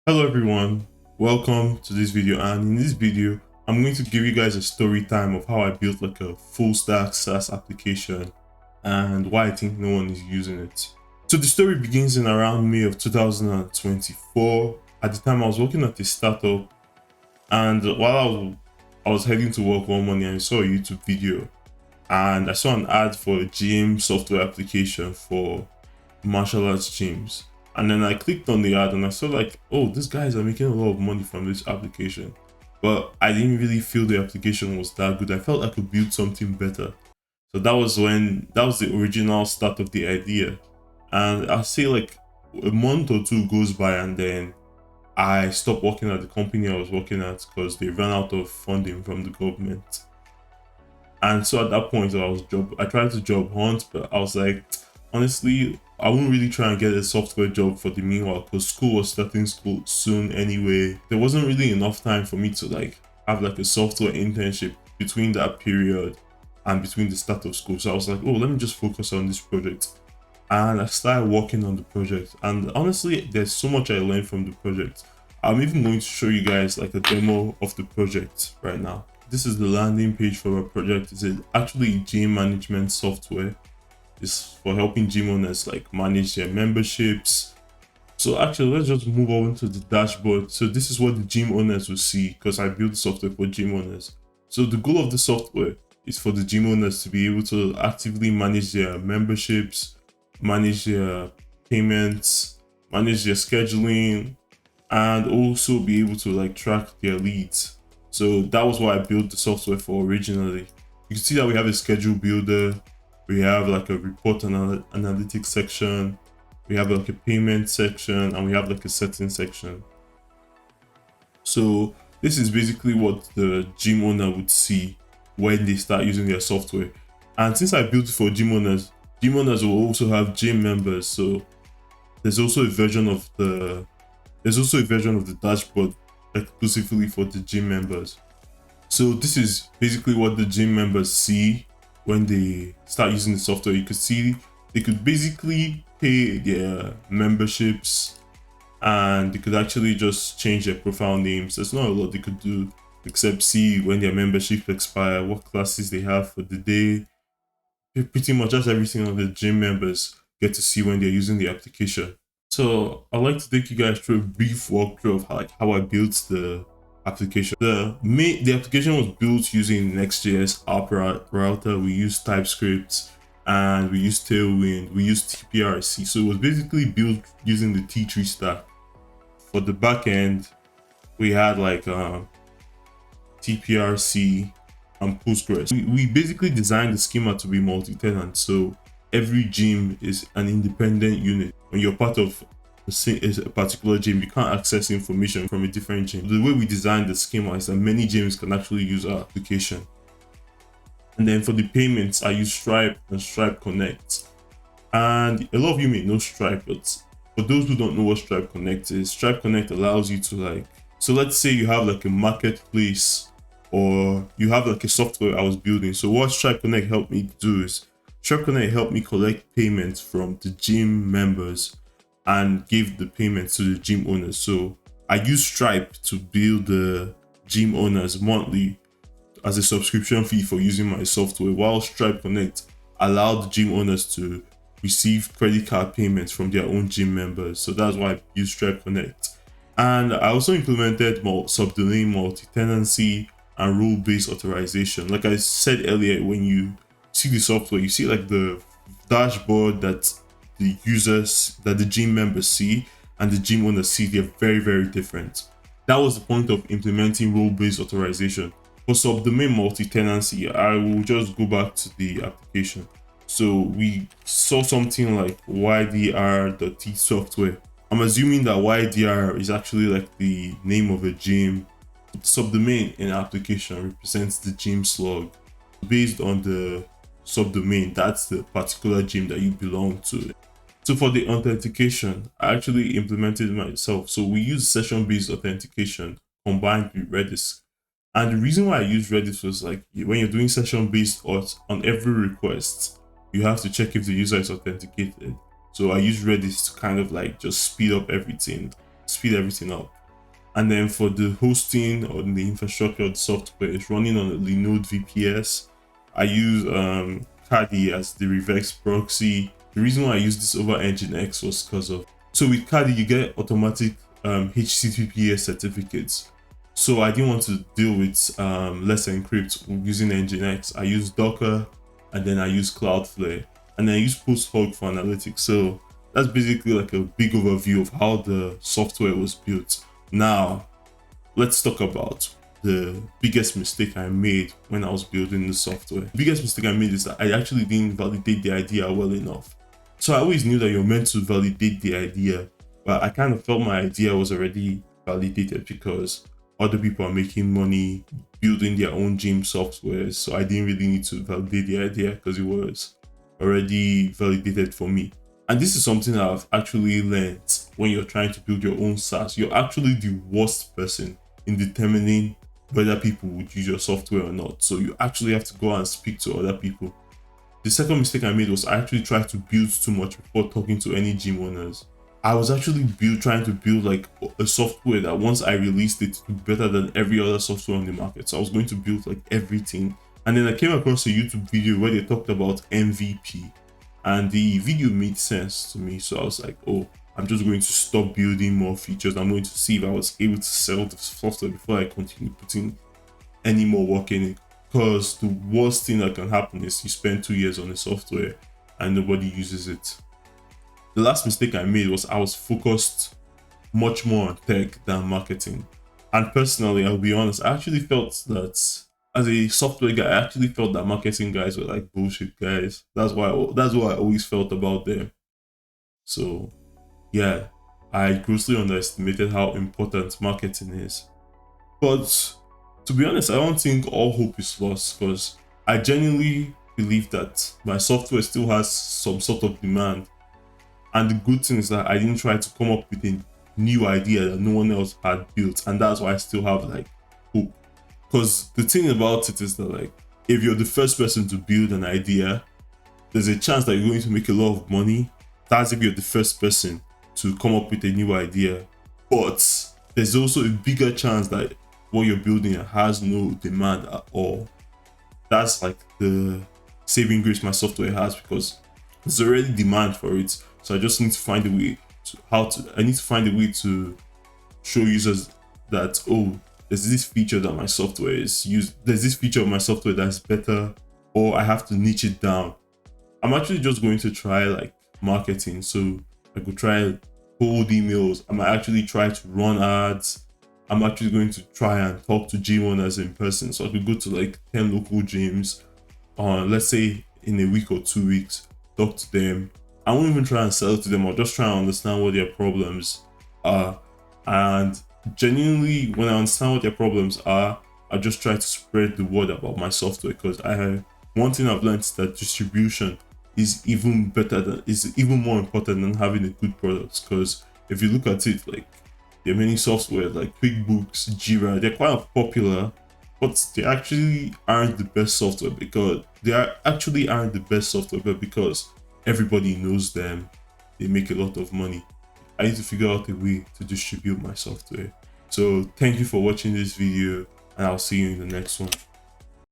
Hello everyone, welcome to this video, and in this video I'm going to give you guys a story time of how I built like a full stack SaaS application and why I think no one is using it. So the story begins in around May of 2024. At the time I was working at a startup, and while I was heading to work one morning, I saw a YouTube video and I saw an ad for a gym software application for martial arts gyms. And then I clicked on the ad and I saw like, oh, these guys are making a lot of money from this application. But I didn't really feel the application was that good. I felt I could build something better. So that was the original start of the idea. And I'll say like a month or two goes by, and then I stopped working at the company I was working at because they ran out of funding from the government. And so at that point I tried to job hunt, but I was like, honestly, I wouldn't really try and get a software job for the meanwhile because school was starting school soon anyway. There wasn't really enough time for me to like have like a software internship between that period and between the start of school. So I was like, oh, let me just focus on this project. And I started working on the project. And honestly, there's so much I learned from the project. I'm even going to show you guys like a demo of the project right now. This is the landing page for our project. It's actually gym management software. It's for helping gym owners like manage their memberships. So actually, let's just move on to the dashboard. So this is what the gym owners will see because I built software for gym owners. So the goal of the software is for the gym owners to be able to actively manage their memberships, manage their payments, manage their scheduling, and also be able to like track their leads. So that was what I built the software for originally. You can see that we have a schedule builder. We have like a report analytics section, we have like a payment section, and we have like a setting section. So this is basically what the gym owner would see when they start using their software. And since I built it for gym owners will also have gym members. So there's also a version of the dashboard exclusively for the gym members. So this is basically what the gym members see when they start using the software. You could see they could basically pay their memberships, and they could actually just change their profile names. There's not a lot they could do except see when their membership expire, what classes they have for the day. Pretty much that's everything that the gym members get to see when they're using the application. So I'd like to take you guys through a brief walkthrough of how I built the application. The application was built using Next.js app router. We used TypeScript and we used Tailwind. We used TPRC. So it was basically built using the T3 stack. For the backend, we had like TPRC and Postgres. We basically designed the schema to be multi-tenant. So every gym is an independent unit. When you're part of a particular gym, you can't access information from a different gym. The way we designed the schema is that many gyms can actually use our application. And then for the payments, I use Stripe and Stripe Connect. And a lot of you may know Stripe, but for those who don't know what Stripe Connect is, Stripe Connect allows you to like, so let's say you have like a marketplace or you have like a software I was building. So what Stripe Connect helped me do is Stripe Connect helped me collect payments from the gym members and give the payments to the gym owners. So I use Stripe to bill the gym owners monthly as a subscription fee for using my software, while Stripe Connect allowed the gym owners to receive credit card payments from their own gym members. So that's why I use Stripe Connect. And I also implemented subdomain multi-tenancy and role-based authorization. Like I said earlier, when you see the software, you see like the dashboard that the gym members see and the gym owners see. They're very, very different. That was the point of implementing role-based authorization. For subdomain multi-tenancy, I will just go back to the application. So we saw something like ydr.t software. I'm assuming that ydr is actually like the name of a gym. Subdomain in application represents the gym slug. Based on the subdomain, that's the particular gym that you belong to. So for the authentication, I actually implemented it myself. So we use session-based authentication combined with Redis. And the reason why I use Redis was like, when you're doing session-based auth on every request, you have to check if the user is authenticated. So I use Redis to kind of like just speed everything up. And then for the hosting or the infrastructure of the software, it's running on a Linode VPS. I use Caddy as the reverse proxy. The reason why I use this over Nginx was because of, so with Caddy you get automatic HTTPS certificates. So I didn't want to deal with Let's Encrypt using Nginx. I use Docker, and then I use Cloudflare, and then I use Posthug for analytics. So that's basically like a big overview of how the software was built. Now, let's talk about the biggest mistake I made when I was building the software. The biggest mistake I made is that I actually didn't validate the idea well enough. So I always knew that you're meant to validate the idea, but I kind of felt my idea was already validated because other people are making money building their own gym software. So I didn't really need to validate the idea because it was already validated for me. And this is something that I've actually learned when you're trying to build your own SaaS. You're actually the worst person in determining whether people would use your software or not. So you actually have to go and speak to other people. The second mistake I made was I actually tried to build too much before talking to any gym owners. I was actually trying to build like a software that once I released it would be better than every other software on the market. So I was going to build like everything. And then I came across a YouTube video where they talked about MVP. And the video made sense to me. So I was like, oh, I'm just going to stop building more features. I'm going to see if I was able to sell the software before I continue putting any more work in it. Because the worst thing that can happen is you spend 2 years on the software and nobody uses it. The last mistake I made was I was focused much more on tech than marketing. And personally, I'll be honest, I actually felt that as a software guy, I actually felt that marketing guys were like bullshit guys. That's what I always felt about them. So yeah, I grossly underestimated how important marketing is. But to be honest, I don't think all hope is lost, because I genuinely believe that my software still has some sort of demand. And the good thing is that I didn't try to come up with a new idea that no one else had built, and that's why I still have like hope. Because the thing about it is that, like, if you're the first person to build an idea, there's a chance that you're going to make a lot of money. That's if you're the first person to come up with a new idea. But there's also a bigger chance that what you're building has no demand at all. That's like the saving grace my software has, because there's already demand for it. So I just need to find a way to show users that, oh, there's this feature that my software is used. There's this feature of my software that's better, or I have to niche it down. I'm actually just going to try like marketing. So I could try cold emails. I might actually try to run ads. I'm actually going to try and talk to gym owners in person. So I could go to like 10 local gyms, let's say in a week or 2 weeks, talk to them. I won't even try and sell to them. I'll just try and understand what their problems are. And genuinely, when I understand what their problems are, I just try to spread the word about my software, because one thing I've learned is that distribution is even more important than having a good product. Because if you look at it, like, there are many software like QuickBooks, Jira, they're quite popular, but they actually aren't the best software because everybody knows them. They make a lot of money. I need to figure out a way to distribute my software. So thank you for watching this video, and I'll see you in the next one.